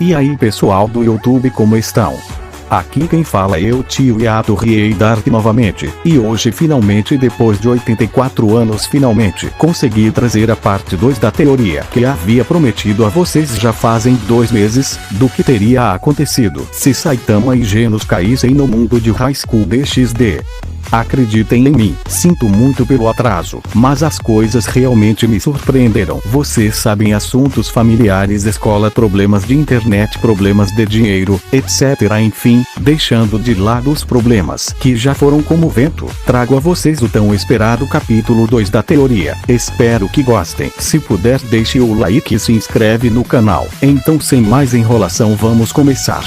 E aí pessoal do YouTube, como estão? Aqui quem fala é o tio Yato Dark novamente, e hoje finalmente, depois de 84 anos, finalmente consegui trazer a parte 2 da teoria que havia prometido a vocês já fazem 2 meses, do que teria acontecido se Saitama e Genos caíssem no mundo de High School DxD. Acreditem em mim, sinto muito pelo atraso, mas as coisas realmente me surpreenderam. Vocês sabem, assuntos familiares, escola, problemas de internet, problemas de dinheiro, etc. Enfim, deixando de lado os problemas que já foram como vento, trago a vocês o tão esperado capítulo 2 da teoria. Espero que gostem. Se puder, deixe o like e se inscreve no canal. Então, sem mais enrolação, vamos começar.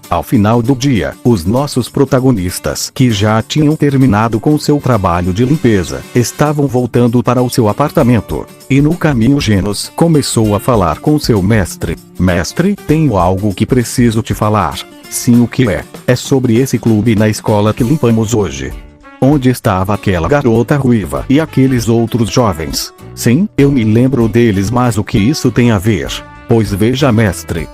Ao final do dia, os nossos protagonistas, que já tinham terminado com seu trabalho de limpeza, estavam voltando para o seu apartamento. E no caminho Genos começou a falar com seu mestre. Mestre, tenho algo que preciso te falar. Sim, o que é? É sobre esse clube na escola que limpamos hoje. Onde estava aquela garota ruiva e aqueles outros jovens? Sim, eu me lembro deles, mas o que isso tem a ver? Pois veja, mestre.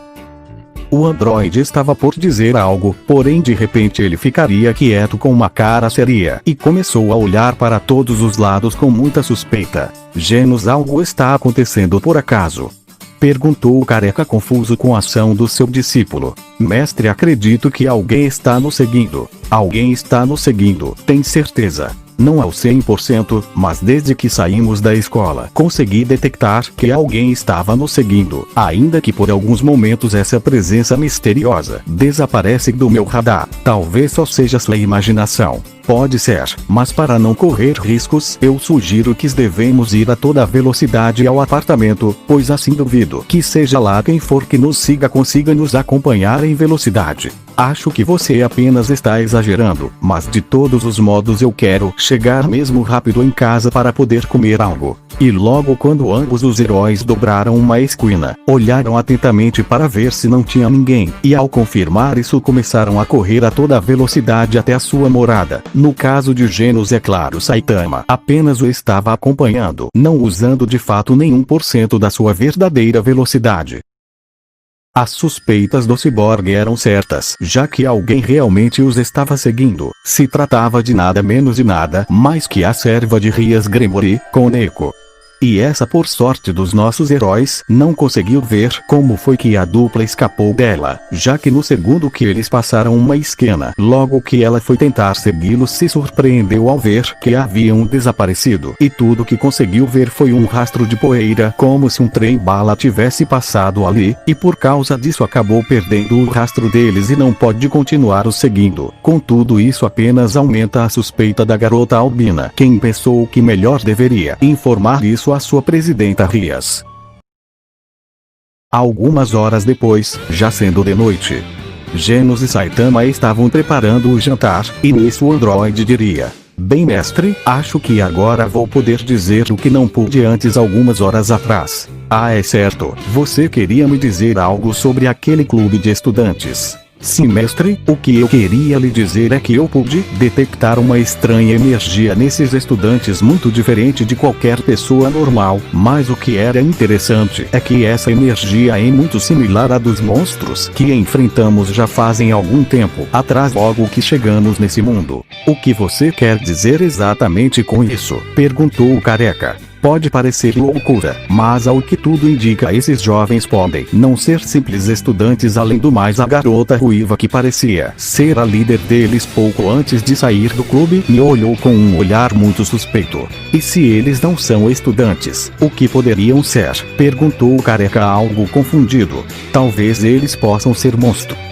O androide estava por dizer algo, porém de repente ele ficaria quieto com uma cara séria e começou a olhar para todos os lados com muita suspeita. Genos, algo está acontecendo por acaso? Perguntou o careca, confuso com a ação do seu discípulo. Mestre, acredito que alguém está nos seguindo. Alguém está nos seguindo, tem certeza? Não ao 100%, mas desde que saímos da escola consegui detectar que alguém estava nos seguindo, ainda que por alguns momentos essa presença misteriosa desaparece do meu radar. Talvez só seja sua imaginação. Pode ser, mas para não correr riscos, eu sugiro que devemos ir a toda velocidade ao apartamento, pois assim duvido que seja lá quem for que nos siga consiga nos acompanhar em velocidade. Acho que você apenas está exagerando, mas de todos os modos eu quero chegar mesmo rápido em casa para poder comer algo. E logo quando ambos os heróis dobraram uma esquina, olharam atentamente para ver se não tinha ninguém, e ao confirmar isso começaram a correr a toda velocidade até a sua morada. No caso de Genos, é claro, Saitama apenas o estava acompanhando, não usando de fato nenhum por cento da sua verdadeira velocidade. As suspeitas do ciborgue eram certas, já que alguém realmente os estava seguindo. Se tratava de nada menos e nada mais que a serva de Rias Gremory, Koneko. E essa, por sorte dos nossos heróis, não conseguiu ver como foi que a dupla escapou dela, já que no segundo que eles passaram uma esquina, logo que ela foi tentar segui-los, se surpreendeu ao ver que haviam desaparecido, e tudo que conseguiu ver foi um rastro de poeira, como se um trem-bala tivesse passado ali, e por causa disso acabou perdendo o rastro deles e não pode continuar os seguindo. Contudo, isso apenas aumenta a suspeita da garota albina, quem pensou que melhor deveria informar isso à sua presidenta Rias. Algumas horas depois, já sendo de noite, Genos e Saitama estavam preparando o jantar, e nisso o androide diria: Bem, mestre, acho que agora vou poder dizer o que não pude antes algumas horas atrás. Ah, é certo, você queria me dizer algo sobre aquele clube de estudantes. Sim, mestre, o que eu queria lhe dizer é que eu pude detectar uma estranha energia nesses estudantes muito diferente de qualquer pessoa normal, mas o que era interessante é que essa energia é muito similar à dos monstros que enfrentamos já fazem algum tempo atrás logo que chegamos nesse mundo. O que você quer dizer exatamente com isso? Perguntou o careca. Pode parecer loucura, mas ao que tudo indica esses jovens podem não ser simples estudantes. Além do mais, a garota ruiva que parecia ser a líder deles pouco antes de sair do clube me olhou com um olhar muito suspeito. E se eles não são estudantes, o que poderiam ser? Perguntou o careca algo confundido. Talvez eles possam ser monstros.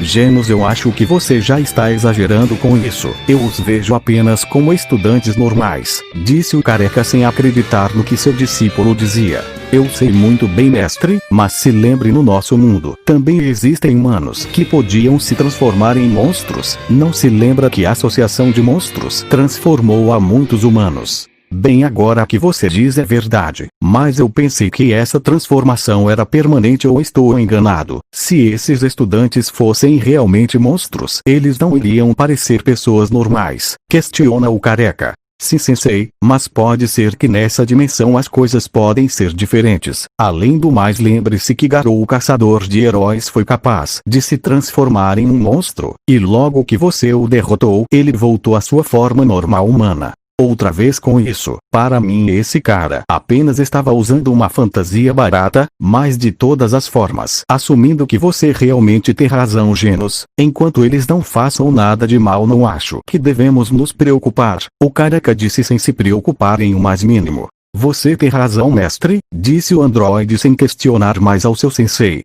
Genos, eu acho que você já está exagerando com isso. Eu os vejo apenas como estudantes normais, disse o careca sem acreditar no que seu discípulo dizia. Eu sei muito bem, mestre, mas se lembre, no nosso mundo também existem humanos que podiam se transformar em monstros. Não se lembra que a associação de monstros transformou a muitos humanos? Bem, agora que você diz é verdade, mas eu pensei que essa transformação era permanente, ou estou enganado? Se esses estudantes fossem realmente monstros, eles não iriam parecer pessoas normais, questiona o careca. Sim, sensei, mas pode ser que nessa dimensão as coisas podem ser diferentes. Além do mais, lembre-se que Garou, o caçador de heróis, foi capaz de se transformar em um monstro, e logo que você o derrotou, ele voltou à sua forma normal humana. Outra vez com isso, para mim esse cara apenas estava usando uma fantasia barata, mas de todas as formas, assumindo que você realmente tem razão, Genos, enquanto eles não façam nada de mal, não acho que devemos nos preocupar, o careca disse sem se preocupar em o mais mínimo. Você tem razão, mestre, disse o androide sem questionar mais ao seu sensei.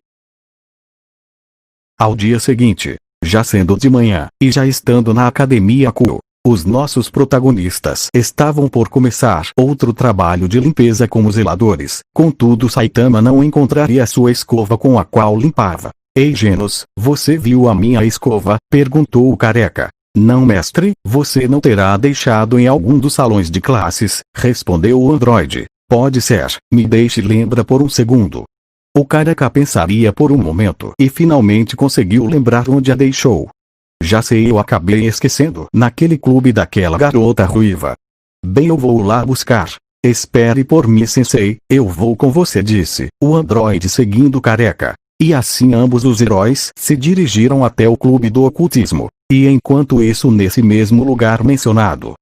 Ao dia seguinte, já sendo de manhã, e já estando na academia Kuo, os nossos protagonistas estavam por começar outro trabalho de limpeza como zeladores. Contudo, Saitama não encontraria sua escova com a qual limpava. Ei, Genos, você viu a minha escova? Perguntou o careca. Não, mestre, você não terá deixado em algum dos salões de classes, respondeu o androide. Pode ser, me deixe lembrar por um segundo. O careca pensaria por um momento e finalmente conseguiu lembrar onde a deixou. Já sei, eu acabei esquecendo. Naquele clube daquela garota ruiva. Bem, eu vou lá buscar. Espere por mim, sensei, eu vou com você, disse o androide seguindo o careca. E assim ambos os heróis se dirigiram até o clube do ocultismo. E enquanto isso, nesse mesmo lugar mencionado,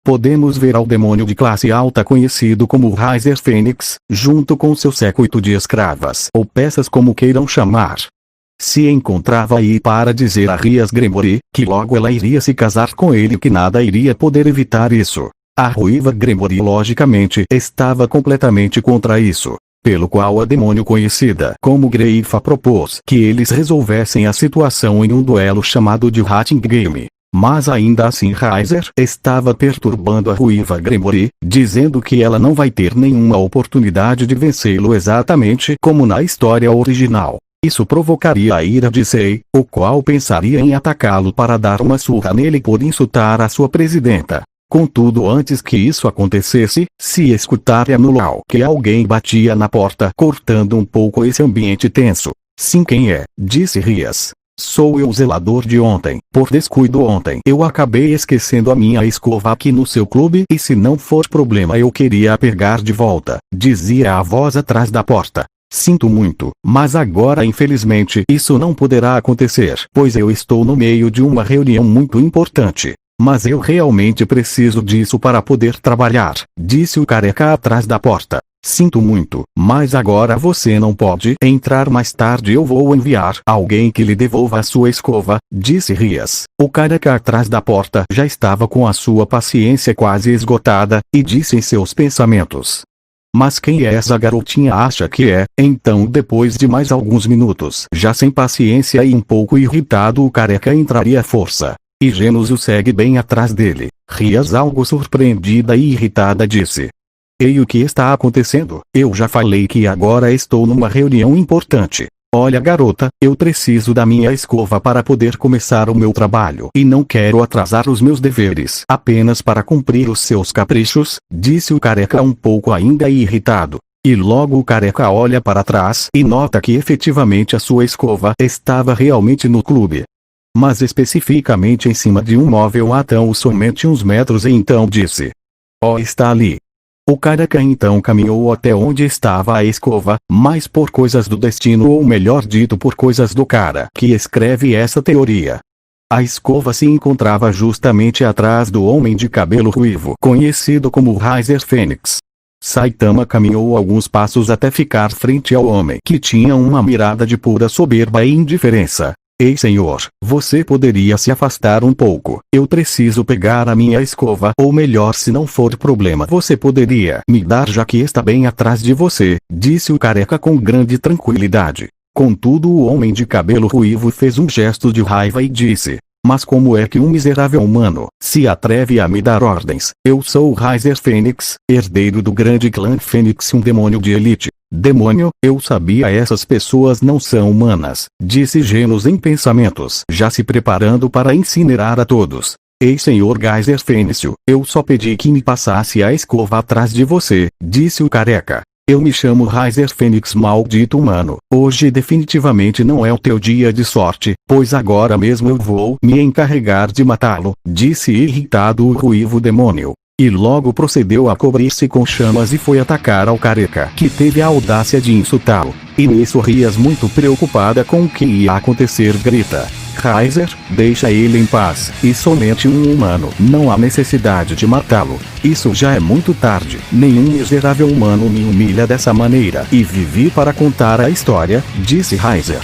podemos ver ao demônio de classe alta conhecido como Riser Fênix, junto com seu séquito de escravas ou peças, como queiram chamar. Se encontrava aí para dizer a Rias Gremory que logo ela iria se casar com ele e que nada iria poder evitar isso. A ruiva Gremory logicamente estava completamente contra isso, pelo qual a demônio conhecida como Greifa propôs que eles resolvessem a situação em um duelo chamado de Hatching Game. Mas ainda assim Riser estava perturbando a ruiva Gremory, dizendo que ela não vai ter nenhuma oportunidade de vencê-lo, exatamente como na história original. Isso provocaria a ira de Sei, o qual pensaria em atacá-lo para dar uma surra nele por insultar a sua presidenta. Contudo, antes que isso acontecesse, se escutaria no luau que alguém batia na porta, cortando um pouco esse ambiente tenso. Sim, quem é? Disse Rias. Sou eu, o zelador de ontem. Por descuido ontem eu acabei esquecendo a minha escova aqui no seu clube, e se não for problema eu queria a pegar de volta, dizia a voz atrás da porta. Sinto muito, mas agora infelizmente isso não poderá acontecer, pois eu estou no meio de uma reunião muito importante. Mas eu realmente preciso disso para poder trabalhar, disse o careca atrás da porta. Sinto muito, mas agora você não pode entrar. Mais tarde eu vou enviar alguém que lhe devolva a sua escova, disse Rias. O careca atrás da porta já estava com a sua paciência quase esgotada, e disse em seus pensamentos: mas quem é essa garotinha? Acha que é? Então, depois de mais alguns minutos, já sem paciência e um pouco irritado, o careca entraria à força. E Genos o segue bem atrás dele. Rias, algo surpreendida e irritada, disse: ei, o que está acontecendo? Eu já falei que agora estou numa reunião importante. Olha garota, eu preciso da minha escova para poder começar o meu trabalho e não quero atrasar os meus deveres apenas para cumprir os seus caprichos, disse o careca um pouco ainda irritado. E logo o careca olha para trás e nota que efetivamente a sua escova estava realmente no clube. Mas especificamente em cima de um móvel a tão somente uns metros e então disse: "Oh, está ali." O careca então caminhou até onde estava a escova, mas por coisas do destino ou melhor dito por coisas do cara que escreve essa teoria. A escova se encontrava justamente atrás do homem de cabelo ruivo conhecido como Riser Fênix. Saitama caminhou alguns passos até ficar frente ao homem que tinha uma mirada de pura soberba e indiferença. "Ei senhor, você poderia se afastar um pouco? Eu preciso pegar a minha escova ou melhor se não for problema você poderia me dar já que está bem atrás de você", disse o careca com grande tranquilidade. Contudo o homem de cabelo ruivo fez um gesto de raiva e disse: "Mas como é que um miserável humano se atreve a me dar ordens? Eu sou o Riser Fênix, herdeiro do grande clã Fênix, um demônio de elite." "Demônio, eu sabia, essas pessoas não são humanas", disse Genos em pensamentos, já se preparando para incinerar a todos. "Ei senhor Geyser Fênixio, eu só pedi que me passasse a escova atrás de você", disse o careca. "Eu me chamo Riser Fênix, maldito humano. Hoje definitivamente não é o teu dia de sorte, pois agora mesmo eu vou me encarregar de matá-lo", disse irritado o ruivo demônio. E logo procedeu a cobrir-se com chamas e foi atacar ao careca que teve a audácia de insultá-lo. E nisso Rias, muito preocupada com o que ia acontecer, grita: "Riser, deixa ele em paz, e somente um humano, não há necessidade de matá-lo. Isso já é muito tarde, nenhum miserável humano me humilha dessa maneira e vivi para contar a história", disse Riser.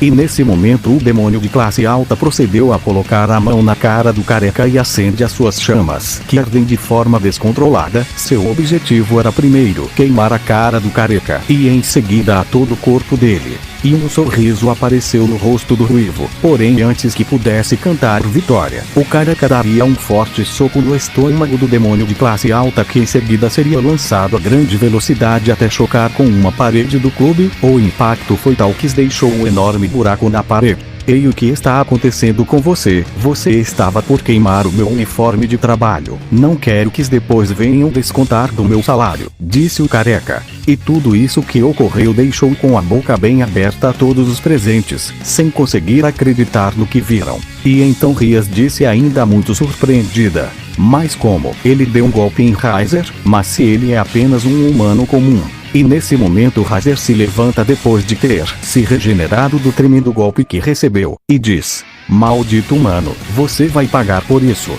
E nesse momento o demônio de classe alta procedeu a colocar a mão na cara do careca e acende as suas chamas que ardem de forma descontrolada. Seu objetivo era primeiro queimar a cara do careca e em seguida a todo o corpo dele. E um sorriso apareceu no rosto do ruivo, porém antes que pudesse cantar vitória, o careca daria um forte soco no estômago do demônio de classe alta que em seguida seria lançado a grande velocidade até chocar com uma parede do clube. O impacto foi tal que deixou um enorme buraco na parede. "Ei, o que está acontecendo com você? Você estava por queimar o meu uniforme de trabalho. Não quero que depois venham descontar do meu salário", disse o careca. E tudo isso que ocorreu deixou com a boca bem aberta a todos os presentes, sem conseguir acreditar no que viram. E então Rias disse ainda muito surpreendida: "Mas como? Ele deu um golpe em Riser? Mas se ele é apenas um humano comum." E nesse momento Riser se levanta depois de ter se regenerado do tremendo golpe que recebeu, e diz: "Maldito humano, você vai pagar por isso."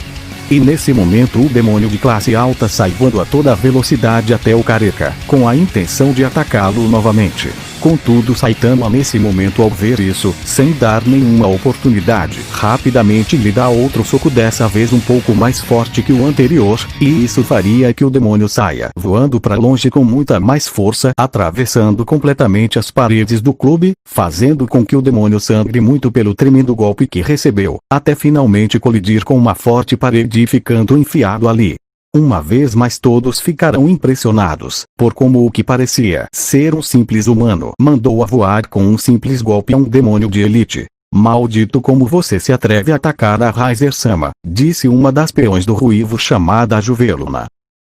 E nesse momento o demônio de classe alta sai voando a toda velocidade até o careca, com a intenção de atacá-lo novamente. Contudo Saitama nesse momento, ao ver isso, sem dar nenhuma oportunidade, rapidamente lhe dá outro soco, dessa vez um pouco mais forte que o anterior, e isso faria que o demônio saia voando para longe com muita mais força, atravessando completamente as paredes do clube, fazendo com que o demônio sangre muito pelo tremendo golpe que recebeu, até finalmente colidir com uma forte parede e ficando enfiado ali. Uma vez mais todos ficaram impressionados, por como o que parecia ser um simples humano mandou a voar com um simples golpe a um demônio de elite. "Maldito, como você se atreve a atacar a Riser-sama", disse uma das peões do ruivo chamada Juveluna.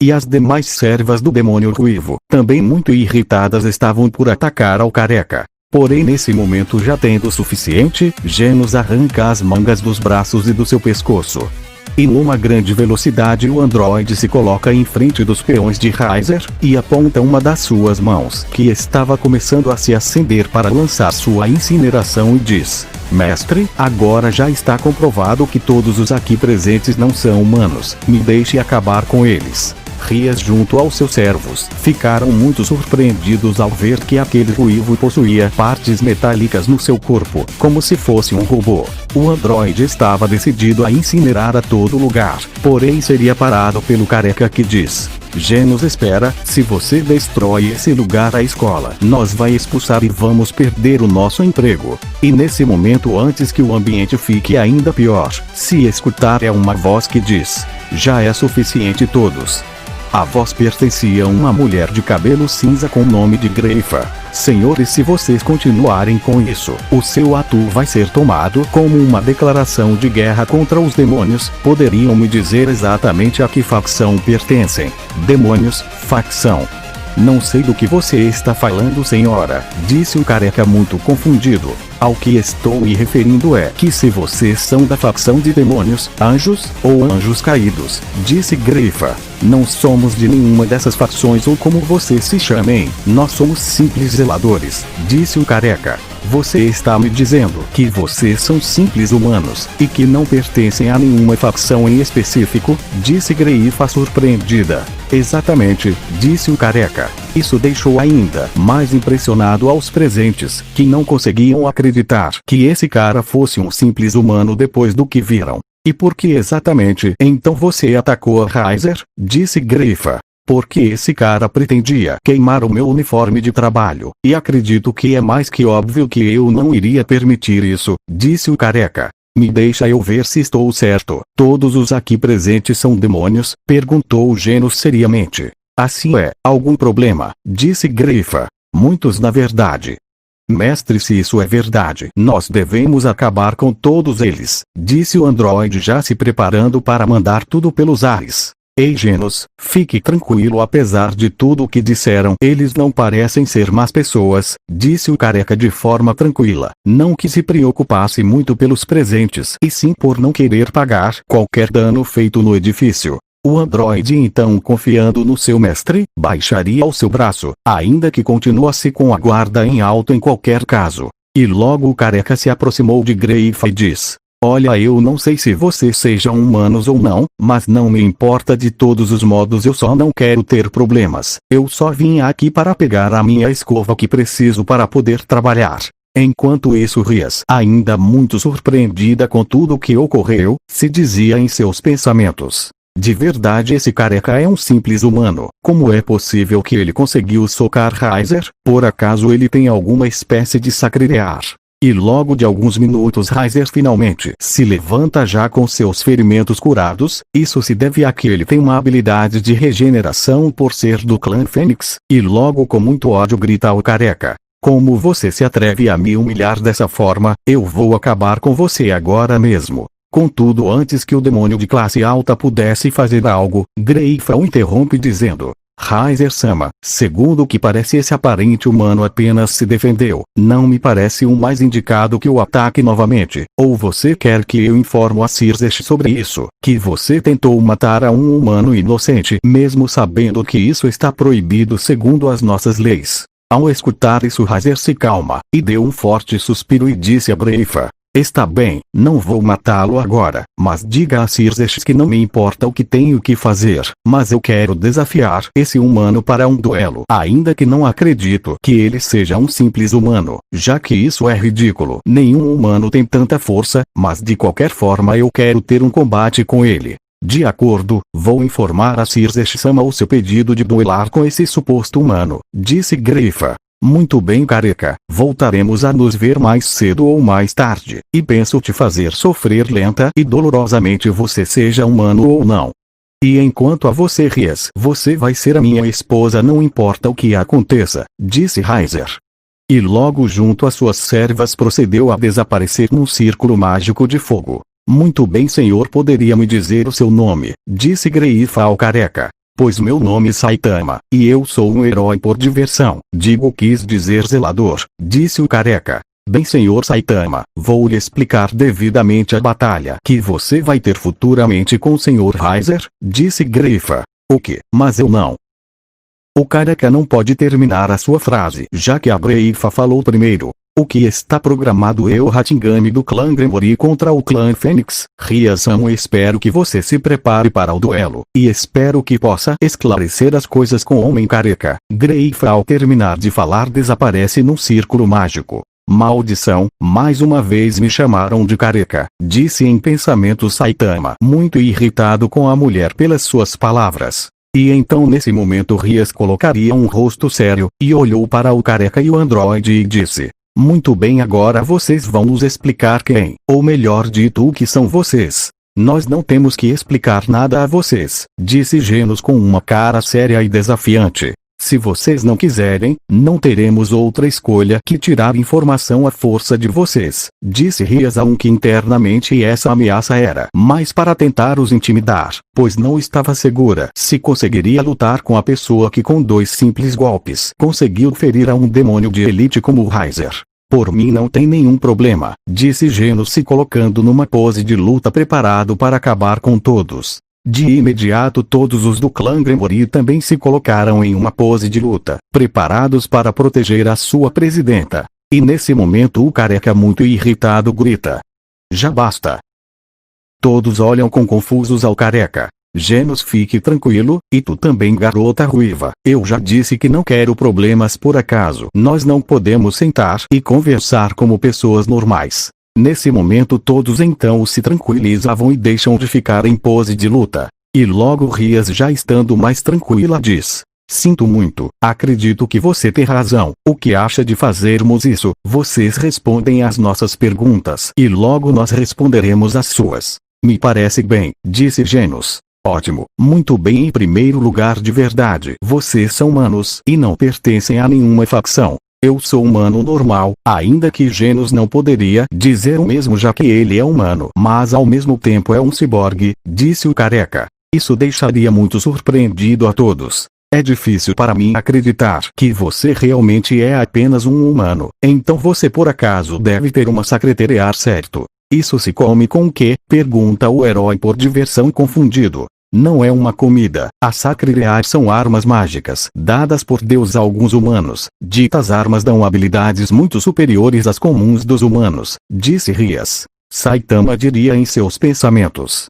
E as demais servas do demônio ruivo, também muito irritadas, estavam por atacar ao careca. Porém nesse momento, já tendo o suficiente, Genos arranca as mangas dos braços e do seu pescoço. E numa grande velocidade o androide se coloca em frente dos peões de Riser, e aponta uma das suas mãos que estava começando a se acender para lançar sua incineração e diz: "Mestre, agora já está comprovado que todos os aqui presentes não são humanos, me deixe acabar com eles." Rias junto aos seus servos ficaram muito surpreendidos ao ver que aquele ruivo possuía partes metálicas no seu corpo, como se fosse um robô. O androide estava decidido a incinerar a todo lugar, porém seria parado pelo careca que diz: "Genos, espera, se você destrói esse lugar, a escola nós vai expulsar e vamos perder o nosso emprego." E nesse momento, antes que o ambiente fique ainda pior, se escutar uma voz que diz: "Já é suficiente todos." A voz pertencia a uma mulher de cabelo cinza com o nome de Greifa. Senhores, se vocês continuarem com isso, o seu ato vai ser tomado como uma declaração de guerra contra os demônios. Poderiam me dizer exatamente a que facção pertencem? Demônios, facção. Não sei do que você está falando, senhora, disse o careca muito confundido. Ao que estou me referindo é que se vocês são da facção de demônios, anjos, ou anjos caídos, disse Greifa, não somos de nenhuma dessas facções ou como vocês se chamem, nós somos simples zeladores, disse o careca. Você está me dizendo que vocês são simples humanos, e que não pertencem a nenhuma facção em específico, disse Greifa surpreendida. Exatamente, disse o careca. Isso deixou ainda mais impressionado aos presentes, que não conseguiam acreditar que esse cara fosse um simples humano depois do que viram. E por que exatamente então você atacou a Heiser? Disse Greifa. Porque esse cara pretendia queimar o meu uniforme de trabalho, e acredito que é mais que óbvio que eu não iria permitir isso, disse o careca. Me deixa eu ver se estou certo. Todos os aqui presentes são demônios? Perguntou Genos seriamente. Assim é, algum problema? Disse Greifa. Muitos na verdade. Mestre, se isso é verdade, nós devemos acabar com todos eles, disse o androide já se preparando para mandar tudo pelos ares. Ei Genos, fique tranquilo, apesar de tudo o que disseram, eles não parecem ser más pessoas, disse o careca de forma tranquila, não que se preocupasse muito pelos presentes e sim por não querer pagar qualquer dano feito no edifício. O androide então, confiando no seu mestre, baixaria o seu braço, ainda que continuasse com a guarda em alto em qualquer caso. E logo o careca se aproximou de Greifa e disse: olha, eu não sei se vocês sejam humanos ou não, mas não me importa de todos os modos, eu só não quero ter problemas. Eu só vim aqui para pegar a minha escova que preciso para poder trabalhar. Enquanto isso, Rias, ainda muito surpreendida com tudo o que ocorreu, se dizia em seus pensamentos: de verdade esse careca é um simples humano. Como é possível que ele conseguiu socar Heiser? Por acaso ele tem alguma espécie de sacrilear? E logo de alguns minutos Heiser finalmente se levanta já com seus ferimentos curados. Isso se deve a que ele tem uma habilidade de regeneração por ser do clã Fênix. E logo com muito ódio grita ao careca: como você se atreve a me humilhar dessa forma? Eu vou acabar com você agora mesmo. Contudo, antes que o demônio de classe alta pudesse fazer algo, Greifa o interrompe dizendo: Heiser-sama, segundo o que parece esse aparente humano apenas se defendeu, não me parece o mais indicado que o ataque novamente. Ou você quer que eu informe a Circesh sobre isso, que você tentou matar a um humano inocente, mesmo sabendo que isso está proibido segundo as nossas leis? Ao escutar isso, Heiser se calma, e deu um forte suspiro e disse a Greifa: está bem, não vou matá-lo agora, mas diga a Circesh que não me importa o que tenho que fazer, mas eu quero desafiar esse humano para um duelo, ainda que não acredito que ele seja um simples humano, já que isso é ridículo. Nenhum humano tem tanta força, mas de qualquer forma eu quero ter um combate com ele. De acordo, vou informar a Circesh-sama o seu pedido de duelar com esse suposto humano, disse Greifa. Muito bem, careca, voltaremos a nos ver mais cedo ou mais tarde, e penso te fazer sofrer lenta e dolorosamente, você seja humano ou não. E enquanto a você, Rias, você vai ser a minha esposa, não importa o que aconteça, disse Heiser. E logo junto às suas servas procedeu a desaparecer num círculo mágico de fogo. Muito bem, senhor, poderia me dizer o seu nome, disse Greifa ao careca. Pois meu nome é Saitama, e eu sou um herói por diversão. Digo, quis dizer zelador, disse o careca. Bem, senhor Saitama, vou lhe explicar devidamente a batalha que você vai ter futuramente com o senhor Heiser, disse Greifa. O que? Mas eu não. O careca não pode terminar a sua frase, já que a Greifa falou primeiro. O que está programado é o Hatingami do clã Gremory contra o clã Fênix. Rias-sama, espero que você se prepare para o duelo, e espero que possa esclarecer as coisas com o homem careca. Greifa, ao terminar de falar, desaparece num círculo mágico. Maldição, mais uma vez me chamaram de careca, disse em pensamento Saitama, muito irritado com a mulher pelas suas palavras. E então nesse momento Rias colocaria um rosto sério, e olhou para o careca e o androide e disse: muito bem, agora vocês vão nos explicar quem, ou melhor dito, o que são vocês. Nós não temos que explicar nada a vocês, disse Genos com uma cara séria e desafiante. Se vocês não quiserem, não teremos outra escolha que tirar informação à força de vocês, disse Rias a que internamente essa ameaça era mais para tentar os intimidar, pois não estava segura se conseguiria lutar com a pessoa que com 2 simples golpes conseguiu ferir a um demônio de elite como o Riser. Por mim não tem nenhum problema, disse Genos se colocando numa pose de luta preparado para acabar com todos. De imediato todos os do clã Gremory também se colocaram em uma pose de luta, preparados para proteger a sua presidenta. E nesse momento o careca muito irritado grita: já basta! Todos olham com confusos ao careca. Genos, fique tranquilo, e tu também, garota ruiva. Eu já disse que não quero problemas por acaso. Nós não podemos sentar e conversar como pessoas normais. Nesse momento todos então se tranquilizavam e deixam de ficar em pose de luta. E logo Rias, já estando mais tranquila, diz: sinto muito, acredito que você tem razão. O que acha de fazermos isso? Vocês respondem às nossas perguntas e logo nós responderemos às suas. Me parece bem, disse Genos. Ótimo, muito bem. Em primeiro lugar, de verdade, vocês são humanos e não pertencem a nenhuma facção. Eu sou humano normal, ainda que Genos não poderia dizer o mesmo já que ele é humano, mas ao mesmo tempo é um ciborgue, disse o careca. Isso deixaria muito surpreendido a todos. É difícil para mim acreditar que você realmente é apenas um humano. Então você por acaso deve ter uma secretariat, certo? Isso se come com o quê? Pergunta o herói por diversão, confundido. Não é uma comida. As sacrireais são armas mágicas dadas por Deus a alguns humanos. Ditas armas dão habilidades muito superiores às comuns dos humanos, disse Rias. Saitama diria em seus pensamentos: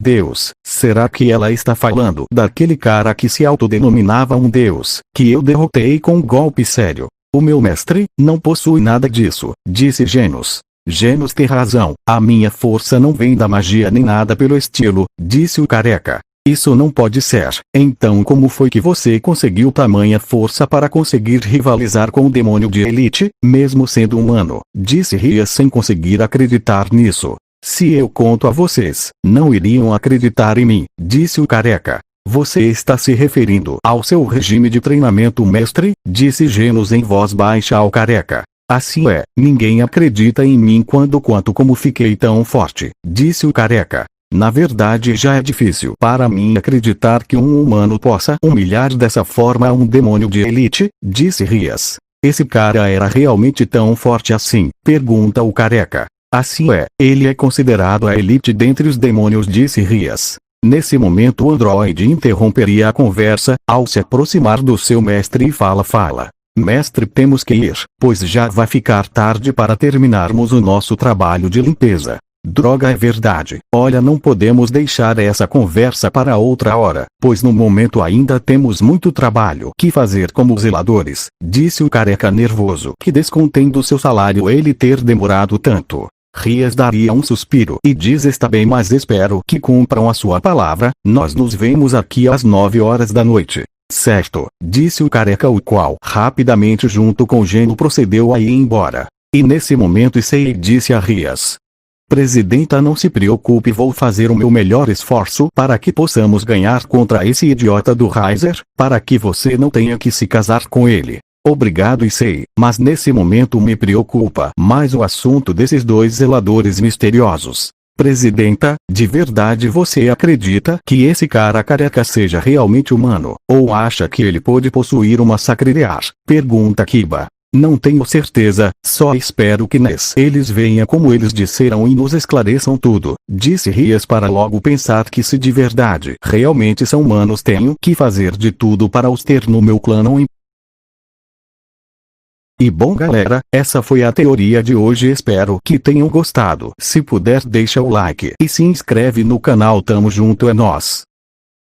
Deus, será que ela está falando daquele cara que se autodenominava um deus, que eu derrotei com um golpe sério? O meu mestre não possui nada disso, disse Genos. Genos tem razão, a minha força não vem da magia nem nada pelo estilo, disse o careca. Isso não pode ser. Então como foi que você conseguiu tamanha força para conseguir rivalizar com o demônio de elite, mesmo sendo humano? Disse Rias sem conseguir acreditar nisso. Se eu conto a vocês, não iriam acreditar em mim, disse o careca. Você está se referindo ao seu regime de treinamento, mestre? Disse Genos em voz baixa ao careca. Assim é, ninguém acredita em mim quanto como fiquei tão forte, disse o careca. Na verdade já é difícil para mim acreditar que um humano possa humilhar dessa forma um demônio de elite, disse Rias. Esse cara era realmente tão forte assim? Pergunta o careca. Assim é, ele é considerado a elite dentre os demônios, disse Rias. Nesse momento o androide interromperia a conversa, ao se aproximar do seu mestre e fala. Mestre, temos que ir, pois já vai ficar tarde para terminarmos o nosso trabalho de limpeza. Droga, é verdade. Olha, não podemos deixar essa conversa para outra hora, pois no momento ainda temos muito trabalho que fazer como zeladores, disse o careca nervoso, que descontendo seu salário ele ter demorado tanto. Rias daria um suspiro e diz: está bem, mas espero que cumpram a sua palavra. Nós nos vemos aqui às 9 horas da noite. Certo, disse o careca, o qual rapidamente junto com Geno procedeu a ir embora. E nesse momento Issei disse a Rias: Presidenta, não se preocupe, vou fazer o meu melhor esforço para que possamos ganhar contra esse idiota do Riser, para que você não tenha que se casar com ele. Obrigado, Issei, mas nesse momento me preocupa mais o assunto desses 2 zeladores misteriosos. Presidenta, de verdade você acredita que esse cara careca seja realmente humano, ou acha que ele pode possuir uma sacrilear? Pergunta Kiba. Não tenho certeza, só espero que eles venham como eles disseram e nos esclareçam tudo, disse Rias para logo pensar que se de verdade realmente são humanos tenho que fazer de tudo para os ter no meu clã. E bom galera, essa foi a teoria de hoje, espero que tenham gostado. Se puder deixa o like e se inscreve no canal, tamo junto, é nóis.